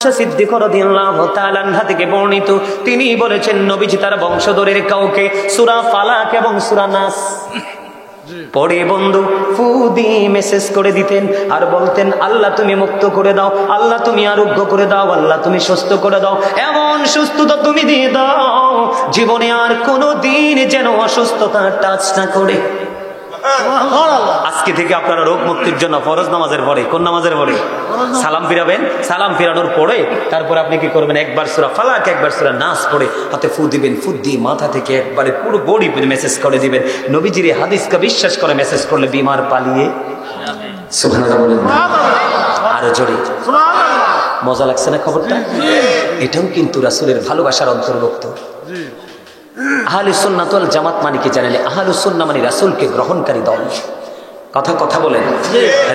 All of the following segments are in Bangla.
সিদ্দিক রাদিয়াল্লাহু তাআলা আনহা থেকে বর্ণিত, তিনি বলেছেন নবীজি তার বংশধরের কাউকে সূরা ফালাক এবং সূরা নাস পড়ে বন্ধু ফু দিয়ে মেসেজ করে দিতেন আর বলতেন, আল্লাহ তুমি মুক্ত করে দাও, আল্লাহ তুমি আরোগ্য করে দাও, আল্লাহ তুমি সুস্থ করে দাও, এমন সুস্থতা তুমি দিয়ে দাও জীবনে আর কোনো দিন যেন অসুস্থতা টাচ না করে। আজকে থেকে আপনারা রোগ মুক্তির জন্য ফরজ নামাজের পরে, কোন নামাজের পরে সালাম ফিরাবেন, সালাম ফিরানোর পরে তারপর আপনি কি করবেন, একবার সূরা ফালাক একবার সূরা নাস পড়ে হাতে ফু দিবেন, ফু দিয়ে মাথা থেকে একবারে পুরো বডি মেসেজ করে দিবেন। নবীজির হাদিসকে বিশ্বাস করে মেসেজ করলে বিমার পালিয়ে সুবহানাল্লাহ বলেন, আরো জোরে সুবহানাল্লাহ। মজা লাগছে না খবরটা? এটাও কিন্তু রাসূলের ভালোবাসার অন্তর্ভুক্ত। আহলে সুন্নাত ওয়াল জামাত মানে কি জানেন? আহলে সুন্নাহ মানে রাসূলকে গ্রহণকারী দল। কথা বলেন,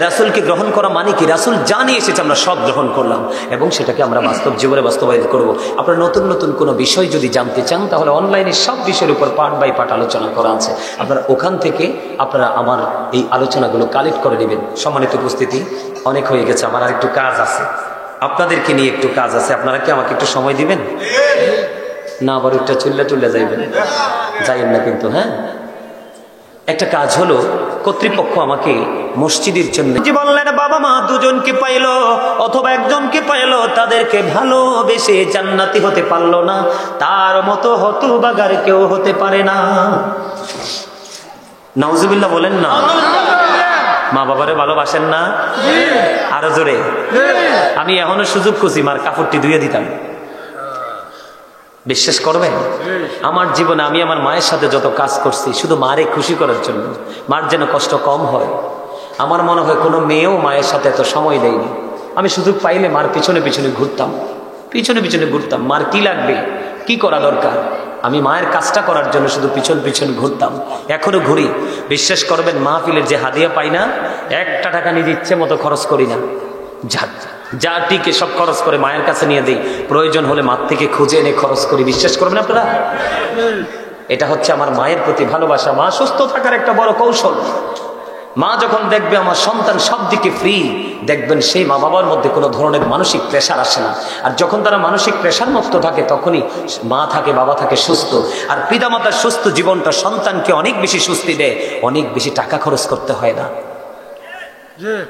রাসূলকে গ্রহণ করা মানে কি? রাসূল জানিয়ে এসেছে আমরা সব গ্রহণ করলাম এবং সেটাকে আমরা বাস্তব জীবনে বাস্তবায়ন করব। আপনারা নতুন নতুন কোনো বিষয় যদি জানতে চান তাহলে অনলাইনে সব বিষয়ের উপর পার্ট বাই পার্ট আলোচনা করা আছে, আপনারা ওখান থেকে আপনারা আমার এই আলোচনাগুলো কালেক্ট করে নেবেন। সম্মানিত উপস্থিতি, অনেক হয়ে গেছে, আমার আর একটু কাজ আছে, আপনাদেরকে নিয়ে একটু কাজ আছে। আপনারা কি আমাকে একটু সময় দিবেন? না আবার একটা চুল্লা যাইবেন, যাইবেন না কিন্তু। হ্যাঁ, একটা কাজ হলো, কর্তৃপক্ষ আমাকে মসজিদের জন্য বললেন, বাবা মা দুজনকে পাইলো অথবা একজনকে পাইলো, তাদেরকে ভালোবেসে জান্নাতি হতে পারলো না, তার মতো হতভাগার কেউ হতে পারে না। নাউজুবিল্লাহ বলেন না। মা বাবারে ভালোবাসেন না? আরো জোরে। আমি এখনো সুযোগ খুঁজি মার কাপড়টি ধুয়ে দিতাম। বিশ্বাস করবেন, আমার জীবনে আমি আমার মায়ের সাথে যত কাজ করছি শুধু মারে খুশি করার জন্য, মার যেন কষ্ট কম হয়। আমার মনে হয় কোনো মেয়েও মায়ের সাথে এত সময় দেয়নি। আমি শুধু পাইলে মার পিছনে পিছনে ঘুরতাম, মার কি লাগবে, কি করা দরকার, আমি মায়ের কাজটা করার জন্য শুধু পিছন ঘুরতাম, এখনো ঘুরি। বিশ্বাস করবেন, মাহফিলের যে হাদিয়া পাই না, একটা টাকা নিজে ইচ্ছে মতো খরচ করি না, যা টিকে সব খরচ করে মায়ের কাছে নিয়ে দেই, প্রয়োজন হলে মার থেকে খুঁজে এনে খরচ করি। বিশ্বাস করবেন আপনারা? এটা হচ্ছে আমার মায়ের প্রতি ভালোবাসা। মা সুস্থ থাকার একটা বড় কৌশল। মা যখন দেখবে আমার সন্তান সব দিকে ফ্রি, দেখবেন সেই মা বাবার মধ্যে কোনো ধরনের মানসিক প্রেশার আসে না। আর যখন তারা মানসিক প্রেশার মুক্ত থাকে তখনই মা থাকে, বাবা থাকে সুস্থ। আর পিতামাতার সুস্থ জীবনটা সন্তানকে অনেক বেশি স্বস্তি দেয়, অনেক বেশি টাকা খরচ করতে হয় না,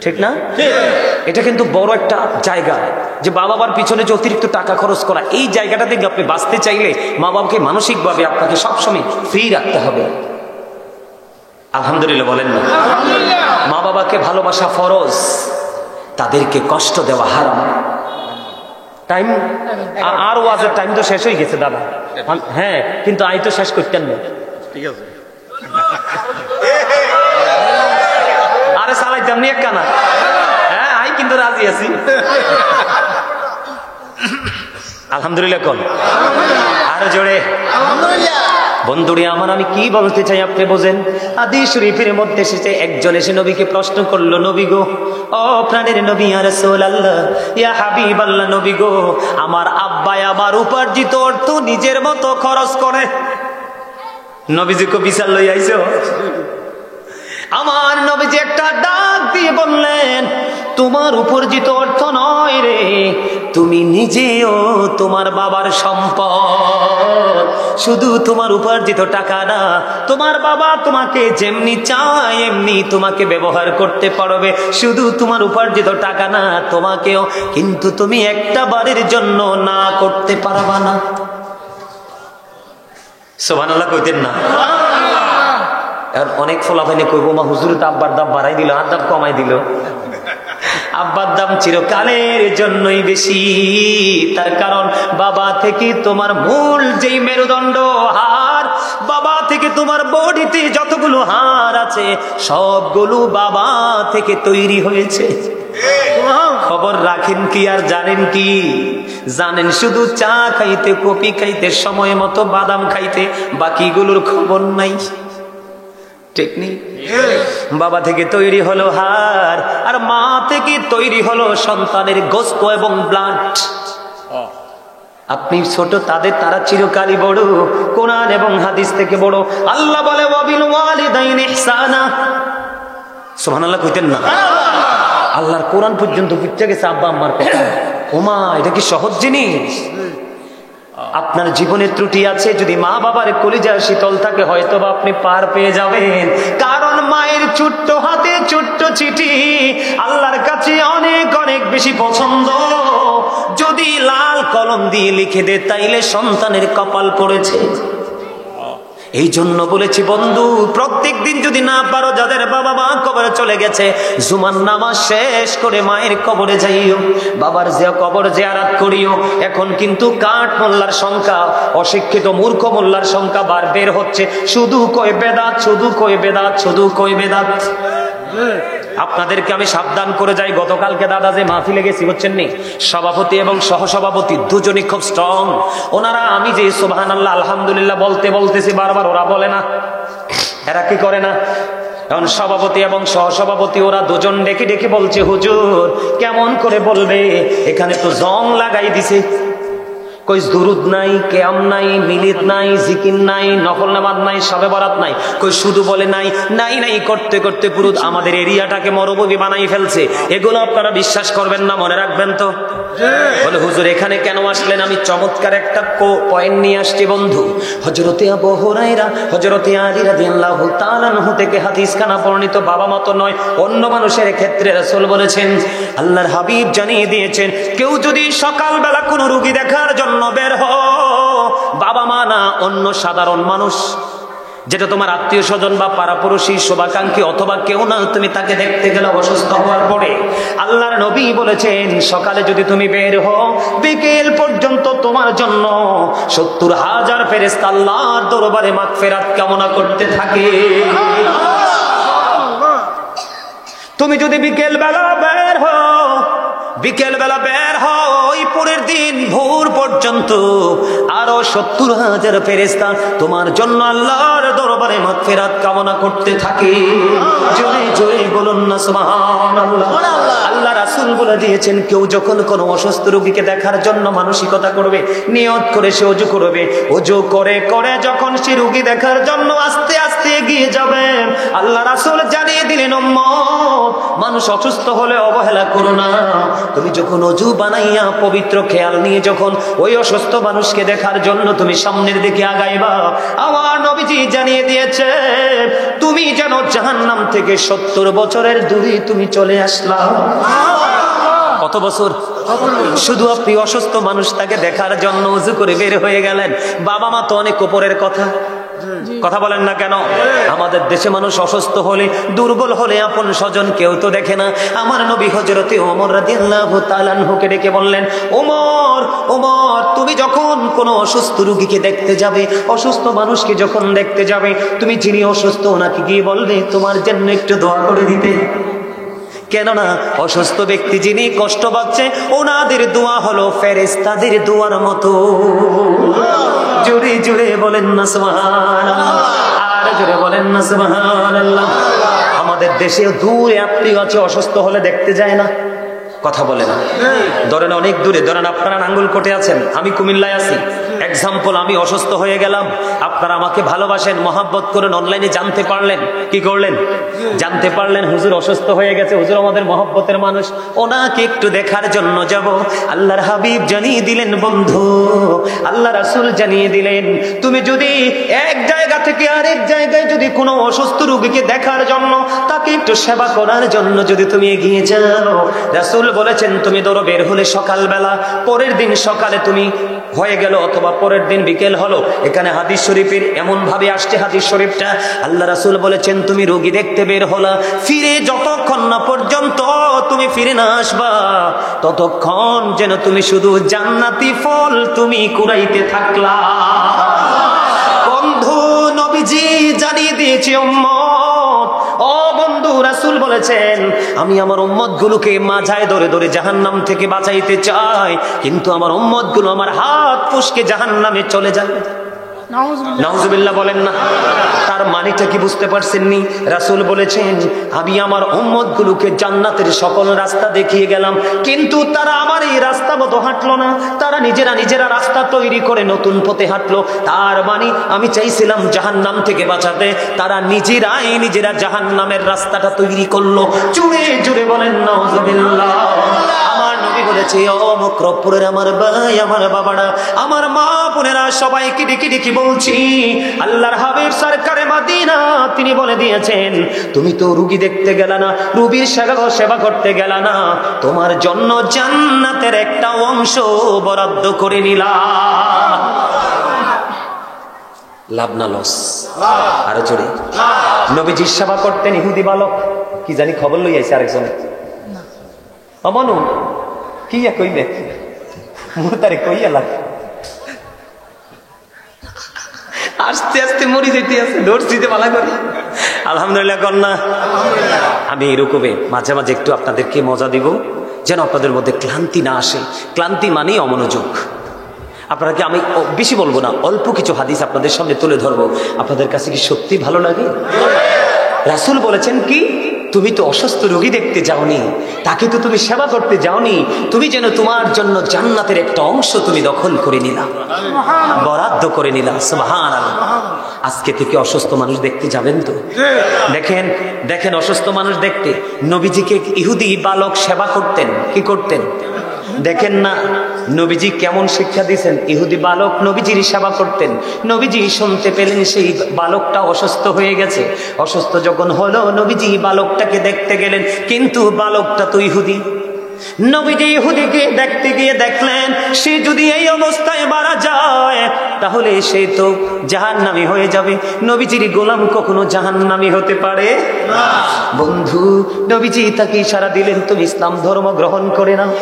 ঠিক না? এটা কিন্তু বড় একটা জায়গা, যে মা বাবার পিছনে যে অতিরিক্ত টাকা খরচ করা, এই জায়গাটা থেকে আপনি বাঁচতে চাইলে মা বাবাকে মানসিকভাবে আপনাকে সবসময় ফ্রি রাখতে হবে। আলহামদুলিল্লাহ বলেন না? মা বাবাকে ভালোবাসা ফরজ, তাদেরকে কষ্ট দেওয়া হারাম। টাইম আর ওয়াজের টাইম তো শেষ হয়ে গেছে দাদা। হ্যাঁ, কিন্তু আই তো শেষ করতেন না। ঠিক আছে, আরে চালাইতাম নি একটা না। হ্যাঁ, আই কিন্তু রাজি আছি। আলহামদুলিল্লাহ কোন আরো জোরে বন্ধুরে আমার, আমি কি বলতে চাই আপনি বোঝেন। হাদিস শরীফের মধ্যে এসেছে, একজন এসে নবীকে প্রশ্ন করলো, নবী গো, ও প্রাণের নবী, ইয়া রাসূলুল্লাহ, ইয়া হাবিবাল্লাহ, নবী গো, আমার আব্বাই আমার উপার্জিত অর্থ নিজের মতো খরচ করে। নবীজিকে বিচার লই আইছো? আমার নবীজি একটা ডাক দিয়ে বললেন, তোমার উপার্জিত অর্থ নয় রে, তুমি নিজেও তোমার বাবার সম্পদ। শুধু তোমার উপার্জিত টাকা না, তোমার বাবা তোমাকে যেমনি চায় এমনি তোমাকে ব্যবহার করতে পারবে। শুধু তোমার উপার্জিত টাকা না, তোমাকেও কিন্তু তুমি একটা বারের জন্য না করতে পারবা না। সুবহানাল্লাহ কইতেন না? অনেক ফলাফাইনে কইব, মা হুজুর তো আব্বার দাম বাড়াই দিল, আর দাম কমাই দিল। আব্বার দাম চিরকালের জন্যই বেশি, তার কারণ বাবা থেকে তোমার মূল যেই মেরুদণ্ড হাড়, বাবা থেকে তোমার বডিতে যতগুলো হাড় আছে সবগুলো বাবা থেকে তৈরি হয়েছে। খবর রাখেন কি আর জানেন কি? জানেন শুধু চা খাইতে, কফি খাইতে, সময় মতো বাদাম খাইতে, বাকিগুলোর খবর নাই। ঠিক নেই? বাবা থেকে তৈরি হলো হাড়, আর মা থেকে তৈরি হলো সন্তানের গোশত এবং ব্লাড। আপনি ছোট, তারা চিরকালই বড়, কোরআন এবং হাদিস থেকে বড়। আল্লাহ বলে, ওয়াবিল ওয়ালিদাইনি ইহসানা। সুবহানাল্লাহ কইতেন না? আল্লাহর কোরআন পর্যন্ত বুঝতে গেছে আব্বা আম্মার কথা। ওমা, এটা কি সহজ জিনিস? আপনার জীবনে ত্রুটি আছে, যদি মা বাবার কলিজা শীতল থাকে হয়তো বা আপনি পার পেয়ে যাবেন। কারণ মায়ের ছোট্ট হাতে ছোট্ট চিঠি আল্লাহর কাছে অনেক অনেক বেশি পছন্দ। যদি লাল কলম দিয়ে লিখে দে তাইলে সন্তানের কপাল পড়েছে। এই জন্য বলেছি বন্ধু, প্রত্যেক দিন যদি না পারো, যাদের বাবা মা কবরে চলে গেছে, জুমার নামাজ শেষ করে মায়ের কবরে যাইও, বাবার যে কবর জিয়ারত করিও। এখন কিন্তু কাঠ মোল্লার সংখ্যা, অশিক্ষিত মূর্খ মোল্লার সংখ্যা বার বের হচ্ছে। শুধু কই বেদাত, শুধু কই বেদাত, শুধু কই বেদাত। আপনাদেরকে আমি সাবধান করে যাই, গতকালকে দাদা যে মাহফিলে গেছি বুঝছেন নি, সভাপতি এবং সহসভাপতি দুজনই খুব স্ট্রং। ওনারা আমি যে সুবহানাল্লাহ আলহামদুলিল্লাহ বলতে বলতেছি বারবার, ওরা বলে না। এরা কি করে না? এখন সভাপতি এবং সহসভাপতি ওরা দুজন ডেকে ডেকে বলছে, হুজুর কেমন করে বলবে, এখানে তো জং লাগাই দিছে। কই দুরুদ নাই, কিয়াম নাই, মিলিদ নাই, জিকির নাই, নফল নামাজ নাই, শবে বরাত নাই। কই শুধু বলে নাই নাই নাই করতে করতে পুরো আমাদের এরিয়াটাকে মরুভূমি বানাই ফেলছে। এগুলো আপনারা বিশ্বাস করবেন না, মনে রাখবেন তো। বলে হুজুর এখানে কেন আসলেন? আমি চমৎকার একটা পয়েন্ট নিয়ে আসছি বন্ধু। হযরতে আবু হুরায়রা, হযরতে আলী রাদিয়াল্লাহু তাআলা আনহু থেকে হাদিস খানা বর্ণিত। বাবা মত নয়, অন্য মানুষের ক্ষেত্রে রাসূল বলেছেন, আল্লাহর হাবিব জানিয়ে দিয়েছেন, কেউ যদি সকালবেলা কোনো রোগী দেখার জন্য বের হও, বাবা মা না, অন্য সাধারণ মানুষ, যেটা তোমার আত্মীয় স্বজন বা পাড়াপড়শি শুভাকাঙ্ক্ষী অথবা কেউ না, তুমি তাকে দেখতে গেলে অসুস্থ হওয়ার পরে, আল্লাহর নবী বলেছেন সকালে যদি তুমি বের হও, বিকেল পর্যন্ত তোমার জন্য ৭০,০০০ ফেরেশতা আল্লাহর দরবারে মাগফিরাত কামনা করতে থাকে। তুমি যদি বিকেল বেলা বের হও, বিকেল বেলা বের হও, ওই পরের দিন ভোর পর্যন্ত আরো ৭০,০০০ ফেরেশতা তোমার জন্য আল্লাহর দরবারে মাগফিরাত কামনা করতে থাকে। জোরে জোরে বলুন না সুবহানাল্লাহ। আল্লাহ রাসূল বলে দিয়েছেন, কেউ যখন কোনো অসুস্থ রোগীকে দেখার জন্য মানসিকতা করবে, নিয়ত করে সে ওযু করবে, ওযু করে করে যখন সে রোগী দেখার জন্য আস্তে আস্তে এগিয়ে যাবে, আল্লাহ রাসূল জানিয়ে দিলেন, উম্মত মানুষ অসুস্থ হলে অবহেলা করো না। তুমি যখন ওযু বানাইয়া পবিত্র খেয়াল নিয়ে যখন ওই অসুস্থ মানুষকে দেখার জন্য তুমি সামনের দিকে আগাইবা, আমার নবীজি জানিয়ে দিয়েছে তুমি যেন জাহান্নাম থেকে ৭০ বছরের দূরে তুমি চলে আসলা। কত বছর? শুধু আপনি অসুস্থ মানুষটাকে দেখার জন্য ওযু করে বের হয়ে গেলেন। বাবা মা তো অনেক উপরের কথা, কথা বলেন না কেন? আমাদের দেশে মানুষ অসুস্থ হলে, দুর্বল হলে আপন স্বজন কেউ তো দেখে না। আমার নবী হযরতে ওমর রাদিয়াল্লাহু তাআলা আনহুকে ডেকে বললেন, ওমর ওমর তুমি যখন কোনো অসুস্থ রোগীকে দেখতে যাবে, অসুস্থ মানুষকে যখন দেখতে যাবে, তুমি যিনি অসুস্থ ওনাকে গিয়ে বলবে তোমার জন্য একটু দোয়া করে দিতে। কেননা অসুস্থ ব্যক্তি যিনি কষ্ট পাচ্ছে, ওনাদের দোয়া হলো ফেরেশতাদের দোয়ার মতো। জোরে জোরে বলেন না সুবহানাল্লাহ, আর জোরে বলেন না সুবহানাল্লাহ। আমাদের দেশে দূরে আত্মীয় আছে, অসুস্থ হলে দেখতে যায় না, কথা বলে না। ধরেন অনেক দূরে, ধরেন আপনারা নাঙ্গলকোটে আছেন, আমি কুমিল্লায় আছি, এক্সাম্পল আমি অসুস্থ হয়ে গেলাম, আপনারা আমাকে ভালোবাসেন, মহাব্বত করেন, অনলাইনে জানতে পারলেন, কি করলেন? জানতে পারলেন হুজুর অসুস্থ হয়ে গেছে, হুজুর আমাদের মহব্বতের মানুষ, ওনাকে একটু দেখার জন্য যাব। আল্লাহর হাবিব জানিয়ে দিলেন বন্ধু, আল্লাহ রাসূল জানিয়ে দিলেন, তুমি যদি এক জায়গা থেকে আরেক জায়গায় যদি কোনো অসুস্থ রোগীকে দেখার জন্য, তাকে একটু সেবা করার জন্য যদি তুমি এগিয়ে যাও, রাসূল বলেছেন তুমি ধরো বের হলে সকালবেলা, পরের দিন সকালে তুমি হয়ে গেল অথবা পরের দিন বিকেল হলো, এখানে হাদিস শরীফের এমন ভাবে আসছে হাদিস শরীফটা, আল্লাহ রাসূল বলেছেন তুমি রোগী দেখতে বের হলা, ফিরে যতক্ষণ না পর্যন্ত তুমি ফিরে না আসবা, ততক্ষণ যেন তুমি শুধু জান্নাতি ফল তুমি কুড়াইতে থাকলা। বন্ধু নবীজি জানিয়ে দিয়েছে উম্মত, ও বন্ধু রাসূল বলেছেন আমি আমার উম্মত গুলোকে মাঝায় ধরে ধরে জাহান্নাম থেকে বাঁচাইতে চাই, কিন্তু আমার উম্মত গুলো আমার হাত পুষকে জাহান্নামে চলে যায়। নাউজুবিল্লাহ বলেন না। তার মানেটা কি বুঝতে পারছেননি? রাসূল বলেছেন আমি আমার উম্মত গুলোকে জান্নাতের সকল রাস্তা দেখিয়ে গেলাম, কিন্তু তারা আমার এই রাস্তা মতো হাঁটলো না, তারা নিজেরা রাস্তা তৈরি করে নতুন পথে হাঁটলো। তার মানে আমি চাইছিলাম জাহান্নাম থেকে বাঁচাতে, তারা নিজেরা জাহান্নামের রাস্তাটা তৈরি করলো। জোরে জোরে বলেন নাউজুবিল্লাহ। আমার নবী বলেছে, ও মক্রবপুরের আমার ভাই, আমার বাবারা, আমার মা বোনেরা, সবাইকে ডেকে ডেকে বলছি, আল্লাহর হাবিব সরকারে মাদিনা তিনি বলে দিয়েছেন, তুমি তো রুগী দেখতে গেলা না, রুগীর সেবা করতে গেলা না, তোমার জন্য জান্নাতের একটা অংশ বরাদ্দ করে নিলাম। লাভ না লস? আরো জোরে। নবীজির সেবা করতেন ইহুদি বালক, কি জানি খবর লই আইছে আরেকজনে, অমানু কি কইবে মুহূর্তে কইয়া লাগে, আস্তে আস্তে মরি যেতে আছে, ধরছিতে ভালো করে। আলহামদুলিল্লাহ কন্যা, আমি এরকমে মাঝে মাঝে একটু আপনাদেরকে মজা দিব, যেন আপনাদের মধ্যে ক্লান্তি না আসে। ক্লান্তি মানেই অমনোযোগ। আপনারা কি, আমি বেশি বলবো না, অল্প কিছু হাদিস আপনাদের সামনে তুলে ধরবো। আপনাদের কাছে কি সত্যি ভালো লাগে? রাসূল বলেছেন কি, তুমি তো অসুস্থ রোগী দেখতে যাওনি, তাকে তো তুমি সেবা করতে যাওনি, তুমি যেন তোমার জন্য জান্নাতের একটা অংশ তুমি দখল করে নিলা, বরাদ্দ করে নিলা। সুবহানাল্লাহ। আজকে থেকে অসুস্থ মানুষ দেখতে যাবেন তো? দেখেন দেখেন, অসুস্থ মানুষ দেখতে নবীজিকে ইহুদি বালক সেবা করতেন। কি করতেন দেখেন না, নবীজি কেমন শিক্ষা দিয়েছেন। ইহুদি বালক নবীজির সেবা করতেন। নবীজি শুনতে পেলেন সেই বালকটা অসুস্থ হয়ে গেছে। অসুস্থ যখন হলো, নবীজি বালকটাকে দেখতে গেলেন, কিন্তু বালকটা তো ইহুদি। নবীজি ইহুদিকে দেখতে গিয়ে দেখলেন, সে যদি এই অবস্থায় মারা যায় তাহলে সে তো জাহান্নামী হয়ে যাবে। নবীজির গোলাম কখনো জাহান্নামী হতে পারে না। বন্ধু, নবীজি তাকে ইশারা দিলেন, তুমি ইসলাম ধর্ম গ্রহণ করে নাও।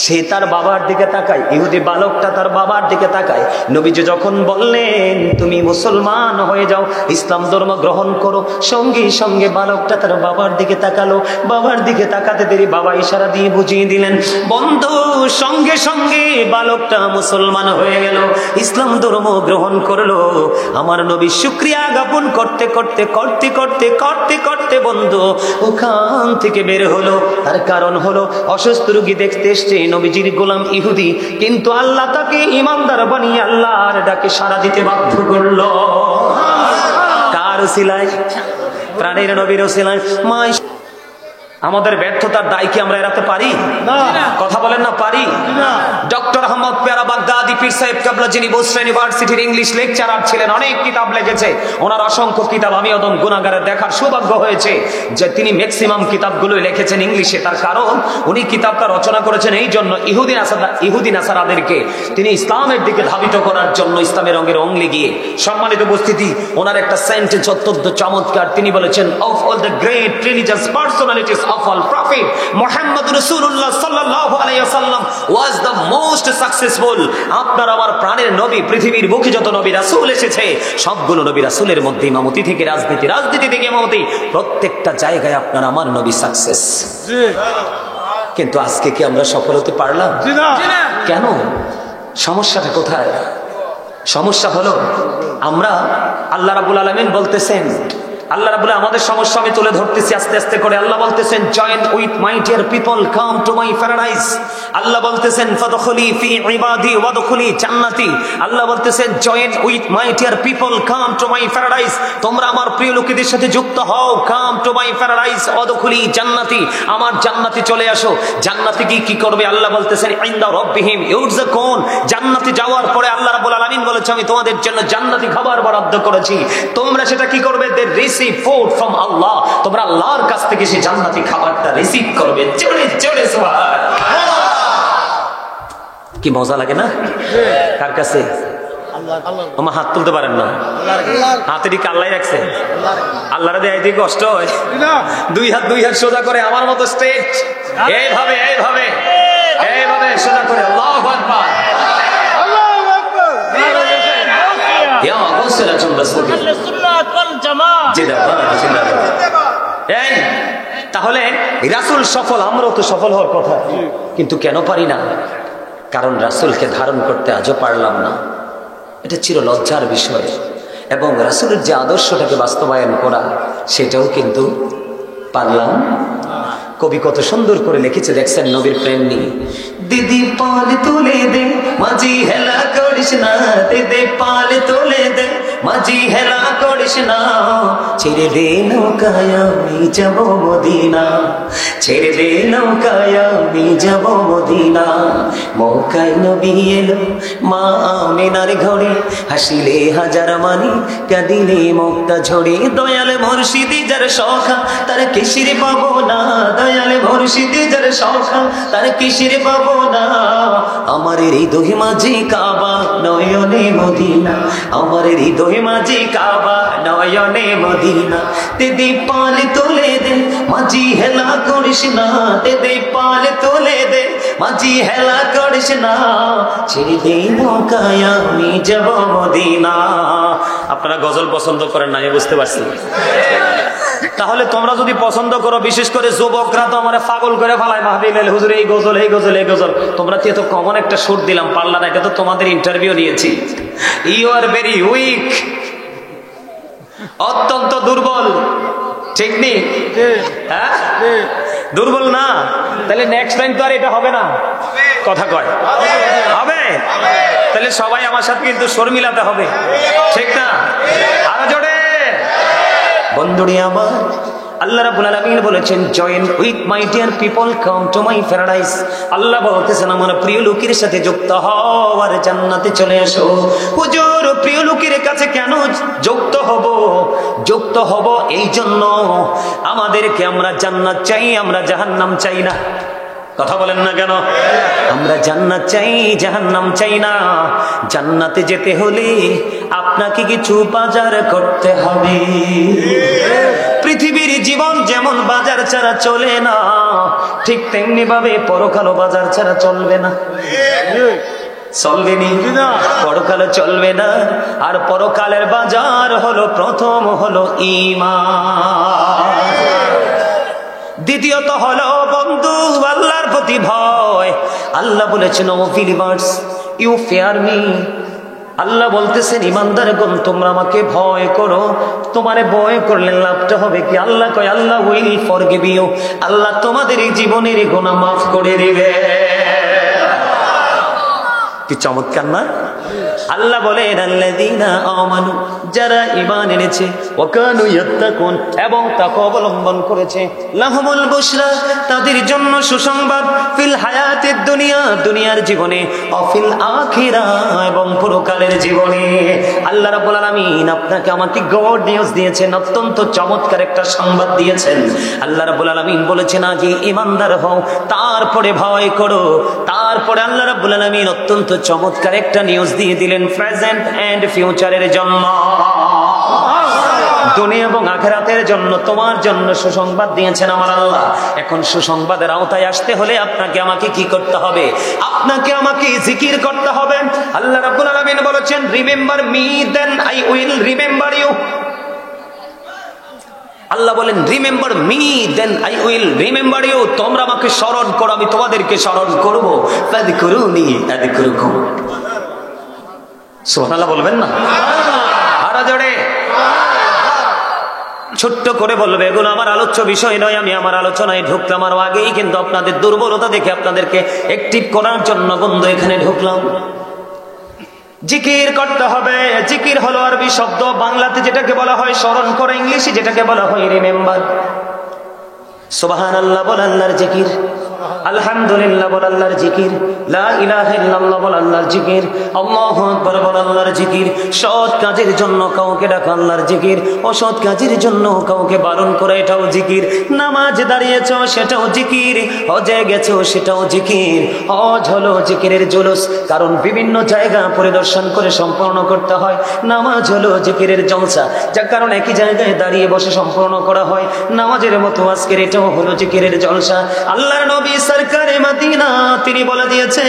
সে তার বাবার দিকে তাকায়, ইহুদি বালকটা তার বাবার দিকে তাকায়। নবীজি যখন বললেন তুমি মুসলমান হয়ে যাও, ইসলাম ধর্ম গ্রহণ করো, সঙ্গে সঙ্গে বালকটা তার বাবার দিকে তাকালো। বাবার দিকে তাকাতে দেরি বাবা ইশারা দিয়ে বুঝিয়ে দিলেন। বন্ধু, সঙ্গে সঙ্গে বালকটা মুসলমান হয়ে গেল, ইসলাম ধর্ম গ্রহণ করলো। আমার নবী শুকরিয়া জ্ঞাপন করতে করতে করতে করতে করতে করতে বন্ধু ওখান থেকে বের হলো। তার কারণ হলো, অসুস্থ রোগী দেখতে এসছে নবীজির গোলাম ইহুদি, কিন্তু আল্লাহ তাকে ইমানদার বানিয়ে আল্লাহর ডাকে সাড়া দিতে বাধ্য করলো। কার উসিলায়? প্রাণের নবীর উসিলায়। আমাদের ব্যর্থতার দায় কি আমরা এড়াতে পারি? কথা বলেন না, পারি? ডক্টর আহমদ পেয়ারা বাগদাদি পীর সাহেব কাবলা, যিনি বসরা ইউনিভার্সিটির ইংলিশ লেকচারার ছিলেন, অনেক কিতাব লিখেছে। ওনার অসংখ্য কিতাব আমি ওদম গুনাহগারের দেখার সৌভাগ্য হয়েছে যে তিনি ম্যাক্সিমাম কিতাবগুলোই লিখেছেন ইংলিশে। তার কারণ উনি কিতাবটা রচনা করেছেন এই জন্য, ইহুদি নাসারাদেরকে তিনি ইসলামের দিকে ধাবিত করার জন্য, ইসলামের রঙের অঙ্গলে গিয়ে। সম্মানিত উপস্থিতি, ওনার একটা সেন্টেন্স অত্যন্ত চমৎকার। তিনি বলেছেন, of all the great religious personalities of all prophet, Muhammad Rasulullah sallallahu alayhi wasallam was the most successful. আপনার আমার প্রাণের নবী, পৃথিবীর বুকে যত নবী রাসূল এসেছে সবগুলো নবী রাসূলের মধ্যে ইমামতি থেকে রাজনীতি, রাজনীতি থেকে ইমামতি, প্রত্যেকটা জায়গায় আপনার আমার নবী সাকসেস। কিন্তু আজকে কি আমরা সফল হতে পারলাম? কেন? সমস্যাটা কোথায়? সমস্যা হলো আমরা, আল্লাহ রাব্বুল আলামিন বলতেছেন, আল্লাহ রাব্বুল আমাদের সমস্যা আমি তুলে ধরতেছি আস্তে আস্তে করে। আল্লাহ বলতেছেন, join with my dear people, come to my paradise. Allah বলতেছেন, ফাদখুলি ফি ইবাদি ওয়াদখুলি জান্নাতি। আল্লাহ বলতেছেন, join with my dear people, come to my paradise. তোমরা আমার প্রিয় লোকেদের সাথে যুক্ত হও, কাম টু মাই প্যারাডাইস ওয়াদখুলি জান্নাতি, আমার জান্নাতে চলে আসো। জান্নাতে কি করবে? আল্লাহ বলতেছেন, ইনদা রাব্বিহিম ইউরযাকুন। জান্নাতে যাওয়ার পরে আল্লাহ রাব্বুল আলামিন বলেছে, আমি তোমাদের জন্য জান্নাতি খাবার বরাদ্দ করেছি, তোমরা সেটা কি করবে? Food from Allah, তোমরা আল্লাহর কাছ থেকে সেই জান্নাতি খাবারটা রিসিভ করবে। জোরে জোরে সুবহানাল্লাহ। কি মজা লাগে না? কার কাছে? আল্লাহ। হাত তুলতে পারেন না, হাতে দিকে আল্লাহ রাখছে। আল্লাহরে দেয় দিকে কষ্ট হয়। দুই হাত সোজা করে আমার মতো স্ট্রেট, এইভাবে এইভাবে এইভাবে সোজা করে আল্লাহু আকবার। তাহলে রাসূল সফল, আমরাও তো সফল হওয়ার কথা, কিন্তু কেন পারি না? কারণ রাসূলকে ধারণ করতে আজও পারলাম না। এটা চির লজ্জার বিষয়। এবং রাসূলের যে আদর্শটাকে বাস্তবায়ন করা, সেটাও কিন্তু পারলাম। কবি কত সুন্দর করে লিখেছে, দেখছেন নবীর প্রেম নিয়ে। দিদি পাল তুলে দে, মাঝি হেলা করিস না, দিদি পাল তুলে দে, মাঝি হেলা করিস না, ছেড়ে দে নৌকায় আমি যাব মদিনা, ছেড়ে দে নৌকায় আমি যাব মদিনা। মক্কায় নবী এলো মা আমিনার ঘরে, হাসিলে হাজার মানি কাঁদিলে মুক্তা ঝরে। দয়ালে মুর্শিদি যার সখা তার কিসির পাবো না, দয়ালে মুর্শিদি যার সখা তার কিসির পাবো না। আমার হৃদয় মাঝে কাবা নয়নে মদিনা, আমার হৃদয় মাঝে কাবা নয়নে মদিনা। তেদে পাল তোলে দে মাঝি হেলা করিস না, তেদে পাল তোলে দে মাঝি হেলা করিস না, ছেড়ে দে নৌকায় আমি যাব মদিনা। আপনারা গজল পছন্দ করেন না, আমি বুঝতে পারছি। তাহলে তোমরা যদি পছন্দ করো, বিশেষ করে যুবকরা তো আমার পাগল করে ফেলায়, মাহফিল হুজুর এই গজল এই গজল এই গজল। তোমরা তো কমন একটা সুর দিলাম, পারলা না, এটা তো তোমাদের ইন্টারভিউ নিয়েছি। ইউ আর ভেরি উইক, অত্যন্ত দুর্বল, ঠিক নেই? হ্যাঁ দুর্বল না, তাহলে নেক্সট টাইম তো আর এটা হবে না। কথা কয় হবে, তাহলে সবাই আমার সাথে কিন্তু সুর মিলাতে হবে, ঠিক না? আরো জোরে বন্ধুরে আমার। আল্লাহ রাব্বুল আলামিন বলেছেন, join with my dear people, come to my paradise. Allah বলতেছেন, আমার প্রিয় লোকের সাথে যুক্ত হও আর জান্নাতে চলে আসো। হুজুর প্রিয় লোকের কাছে কেন যুক্ত হব? যুক্ত হব এই জন্য আমাদেরকে, আমরা জান্নাত চাই, আমরা জাহান্নাম চাই না। কথা বলেন না কেন? আমরা জান্নাত চাই, জাহান্নাম চাই না। জান্নাতে যেতে হলে আপনাকে কিছু বাজার করতে হবে। পৃথিবীর জীবন যেমন বাজার ছাড়া চলে না, ঠিক তেমনি ভাবে পরকালও বাজার ছাড়া চলবে না। চলবে না, পরকালে চলবে না। আর পরকালের বাজার হলো, প্রথম হলো ঈমান, দ্বিতীয়ত হলো বন্ধু আল্লাহর প্রতি ভয়। আল্লাহ বলেছেন, O believers you fear me. Allah বলতেছেন, ইমানদারগণ তোমরা আমাকে ভয় করো। তোমারে ভয় করলে লাভটা হবে কি? আল্লাহ কয়, আল্লাহ উইল ফরগিভ ইউ, আল্লাহ তোমাদের এই জীবনের গুনাহ মাফ করে দিবে। কি চমৎকার না? আল্লাহ বলেন, আল্লাযীনা আমানু, যারা ঈমান এনেছে, ওয়া কানু ইয়াত্তাকুন, এবং তাকওয়া অবলম্বন করেছে, লাহুমুল বুশরা, তাদের জন্য সুসংবাদ, ফিল হায়াতিদ দুনিয়া, দুনিয়ার জীবনে, ও ফিল আখিরাহ, এবং পরকালের জীবনে। আল্লাহ রাব্বুল আলামিন আপনাকে আমাকে গড নিউজ দিয়েছেন, অত্যন্ত চমৎকার একটা সংবাদ দিয়েছেন। আল্লাহ রাব্বুল আলামিন বলেছেন, আগে ঈমানদার হও, তারপরে ভয় করো। তারপরে আল্লাহ রাব্বুল আলামিন অত্যন্ত চমৎকার একটা নিউজ দিয়ে দিলেন, প্রেজেন্ট এন্ড ফিউচারের জন্য, দুনিয়া এবং আখিরাতের জন্য, তোমার জন্য সুসংবাদ দিয়েছেন আমার আল্লাহ। এখন সুসংবাদের আওতায় আসতে হলে আপনাকে আমাকে কি করতে হবে? আপনাকে আমাকে জিকির করতে হবে। আল্লাহ রাব্বুল আলামিন বলেছেন, remember me then I will remember you. Allah বলেন, remember me then I will remember you. তোমরা আমাকে স্মরণ করো, আমি তোমাদেরকে স্মরণ করব। ফাযকুরুনি আযকুরুকুম। সুবহানাল্লাহ বলবেন না? আরো জোরে ছোট্ট করে বলবে, এগুলো আমার আলোচ্য বিষয় নয়। আমি আমার আলোচনায় ঢুকলাম আরো আগেই, কিন্তু আপনাদের দুর্বলতা দেখে আপনাদেরকে অ্যাক্টিভ করার জন্য বন্ধু এখানে ঢুকলাম। জিকির করতে হবে। জিকির হলো আরবি শব্দ, বাংলাতে যেটাকে বলা হয় স্মরণ করা, ইংলিশে যেটাকে বলা হয় রিমেম্বার। সুবহানাল্লাহ বল আল্লাহর জিকির, আলহামদুলিল্লাহ বল আল্লাহর জিকির, লা ইলাহা ইল্লাল্লাহ বল আল্লাহর জিকির, আল্লাহু আকবার বল আল্লাহর জিকির। সৎ কাজের জন্য কাউকে ডাকা আল্লাহর জিকির, অসৎ কাজের জন্য কাউকে বারণ করা এটাও জিকির। নামাজ দাঁড়িয়েছো সেটাও জিকির, হজে গেছো সেটাও জিকির। হজ হলো জিকিরের জুলুস, কারণ বিভিন্ন জায়গা পরিদর্শন করে সম্পূর্ণ করতে হয়। নামাজ হলো জিকিরের জলসা, যার কারণে একই জায়গায় দাঁড়িয়ে বসে সম্পূর্ণ করা হয়। নামাজের মতো আজকের এটাও হলো জিকিরের জলসা। আল্লাহর নবী সরকারে মদিনা তিনি বলে দিয়েছে,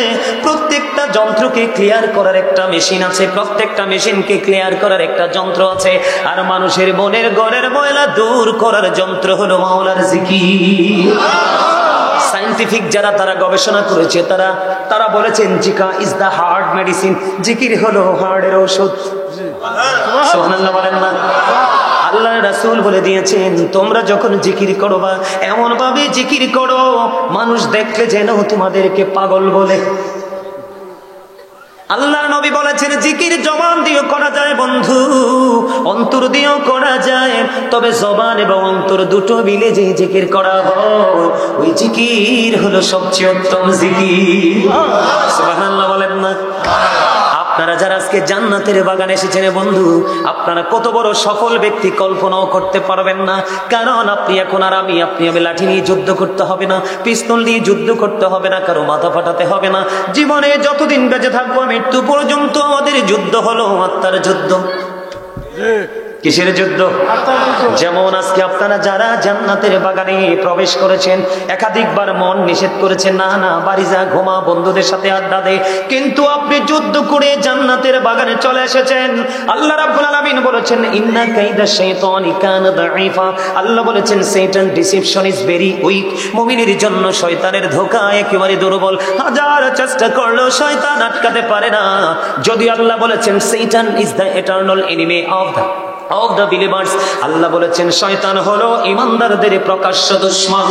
প্রত্যেকটা যন্ত্রকে ক্লিয়ার করার একটা মেশিন আছে, প্রত্যেকটা মেশিনকে ক্লিয়ার করার একটা যন্ত্র আছে। আর মানুষের মনের গড়ের ময়লা দূর করার যন্ত্র হলো মাওলার জিকির। সায়েন্টিফিক যারা তারা গবেষণা করেছে, তারা বলেছেন, Zika is the heart medicine, জিকির হলো হার্টের ঔষধ। সুবহানাল্লাহ বলেন না? আল্লাহ রাসূল বলে দিয়েছেন, তোমরা যখন জিকির করবা এমন ভাবে জিকির করো মানুষ দেখলে যেন তোমাদেরকে পাগল বলে। আল্লাহর নবী বলেছেন জিকির জবান দিয়েও করা যায় বন্ধু, অন্তর দিয়েও করা যায়, তবে জবান এবং অন্তর দুটো মিলে যে জিকির করা হয় ওই জিকির হলো সবচেয়ে উত্তম জিকির। সুবহানাল্লাহ বলেন না? আপনারা যারা আজকে জান্নাতের বাগানে এসেছেন বন্ধু, আপনারা কত বড় সফল ব্যক্তি কল্পনাও করতে পারবেন না। কারণ আপনি এখন আর আমি লাঠি নিয়ে যুদ্ধ করতে হবে না, পিস্তল দিয়ে যুদ্ধ করতে হবে না, কারো মাথা ফাটাতে হবে না। জীবনে যতদিন বেঁচে থাকবো মৃত্যু পর্যন্ত আমাদের যুদ্ধ হলো আত্মার যুদ্ধ। কিসের যুদ্ধ? যেমন আজকে আপনারা যারা জান্নাতের বাগানে প্রবেশ করেছেন, একাধিকবার মন নিষেধ করেছেন, না না বাড়ি যা, ঘুমা, বন্ধুদের সাথে আড্ডা দে, কিন্তু আপনি যুদ্ধ করে জান্নাতের বাগানে চলে এসেছেন। আল্লাহ রাব্বুল আলামিন বলেছেন ইন্না কাইদা শাইতানি কানা দাঈফা। আল্লাহ বলেছেন শয়তান ডিসেপশন ইজ ভেরি উইক। মুমিনের জন্য শয়তানের ধোঁকা একেবারে দুর্বল, হাজার চেষ্টা করলেও শয়তান আটকাতে পারে না। যদি আল্লাহ বলেছেন শয়তান is the eternal enemy of the believers, Allah বলেছেন শয়তান হলো ঈমানদারদের প্রকাশ্য দুশমন।